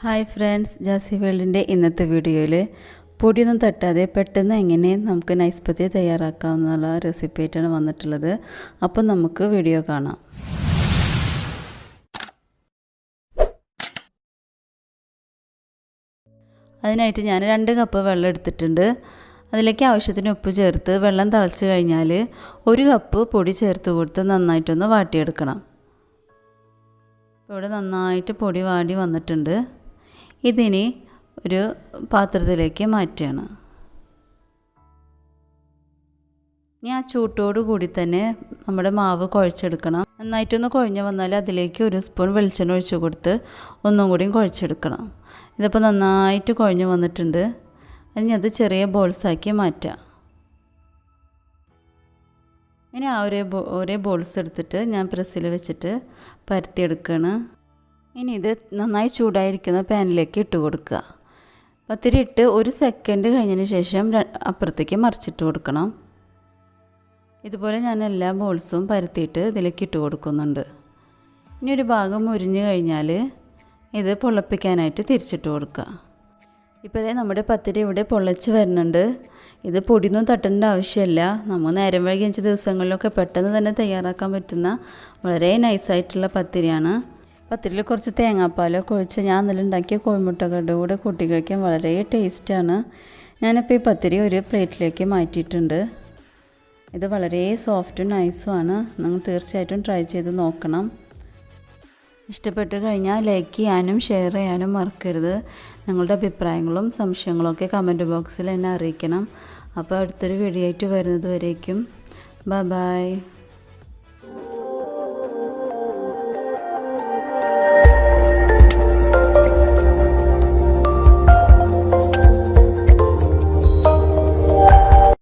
Hi friends, Jassie വേൾഡിൻ്റെ ഇന്നത്തെ വീഡിയോയിൽ പൊടിയൊന്നും തട്ടാതെ പെട്ടെന്ന് എങ്ങനെ നമുക്ക് നൈസ് പത്തി തയ്യാറാക്കാവുന്ന റെസിപ്പി ആയിട്ടാണ് വന്നിട്ടുള്ളത്. അപ്പം നമുക്ക് വീഡിയോ കാണാം. അതിനായിട്ട് ഞാൻ 2 കപ്പ് വെള്ളം എടുത്തിട്ടുണ്ട്. അതിലേക്ക് ആവശ്യത്തിന് ഉപ്പ് ചേർത്ത് വെള്ളം തിളച്ച് കഴിഞ്ഞാൽ 1 കപ്പ് പൊടി ചേർത്ത് കൊടുത്ത് നന്നായിട്ടൊന്ന് വാട്ടിയെടുക്കണം. ഇവിടെ നന്നായിട്ട് പൊടി വാടി വന്നിട്ടുണ്ട്. ഇതിനി ഒരു പാത്രത്തിലേക്ക് മാറ്റുകയാണ്. ഇനി ആ ചൂട്ടോട് കൂടി തന്നെ നമ്മുടെ മാവ് കുഴച്ചെടുക്കണം. നന്നായിട്ടൊന്ന് കുഴഞ്ഞു വന്നാൽ അതിലേക്ക് 1 സ്പൂൺ വെളിച്ചെണ്ണ ഒഴിച്ച് കൊടുത്ത് ഒന്നും കൂടിയും കുഴച്ചെടുക്കണം. ഇതിപ്പോൾ നന്നായിട്ട് കുഴഞ്ഞു വന്നിട്ടുണ്ട്. ഇനി അത് ചെറിയ ബോൾസാക്കി മാറ്റാം. ഇനി ആ ഒരേ ബോൾസ് എടുത്തിട്ട് ഞാൻ പ്രസ്സിൽ വെച്ചിട്ട് പരത്തിയെടുക്കുകയാണ്. ഇനി ഇത് നന്നായി ചൂടായിരിക്കുന്ന പാനിലേക്ക് ഇട്ട് കൊടുക്കുക. പത്തിരി ഇട്ട് 1 സെക്കൻഡ് കഴിഞ്ഞതിന് ശേഷം അപ്പുറത്തേക്ക് മറിച്ചിട്ട് കൊടുക്കണം. ഇതുപോലെ ഞാൻ എല്ലാ ബോൾസും പരത്തിയിട്ട് ഇതിലേക്ക് ഇട്ട് കൊടുക്കുന്നുണ്ട്. ഇനി ഒരു ഭാഗം മുരിഞ്ഞു കഴിഞ്ഞാൽ ഇത് പൊള്ളപ്പിക്കാനായിട്ട് തിരിച്ചിട്ട് കൊടുക്കുക. ഇപ്പോൾ നമ്മുടെ പത്തിരി ഇവിടെ പൊള്ളച്ച് വരുന്നുണ്ട്. ഇത് പൊടിയൊന്നും തട്ടേണ്ട ആവശ്യമില്ല. നമ്മൾ നേരം വൈകി 5 ദിവസങ്ങളിലൊക്കെ പെട്ടെന്ന് തന്നെ തയ്യാറാക്കാൻ പറ്റുന്ന വളരെ നൈസായിട്ടുള്ള പത്തിരിയാണ്. പത്തിരിയിൽ കുറച്ച് തേങ്ങാപ്പാലൊക്കെ ഒഴിച്ച് ഞാൻ ഇന്നലെ ഉണ്ടാക്കിയ കോഴിമുട്ടകളുടെ കൂടെ കൂട്ടി കഴിക്കാൻ വളരെ ടേസ്റ്റാണ്. ഞാനിപ്പോൾ ഈ പത്തിരി ഒരു പ്ലേറ്റിലേക്ക് മാറ്റിയിട്ടുണ്ട്. ഇത് വളരെ സോഫ്റ്റും നൈസുമാണ്. നിങ്ങൾ തീർച്ചയായിട്ടും ട്രൈ ചെയ്ത് നോക്കണം. ഇഷ്ടപ്പെട്ട് കഴിഞ്ഞാൽ ലൈക്ക് ചെയ്യാനും ഷെയർ ചെയ്യാനും മറക്കരുത്. നിങ്ങളുടെ അഭിപ്രായങ്ങളും സംശയങ്ങളൊക്കെ കമൻറ്റ് ബോക്സിൽ എന്നെ അറിയിക്കണം. അപ്പോൾ അടുത്തൊരു വീഡിയോ ആയിട്ട് വരുന്നത് വരേക്കും ബൈ.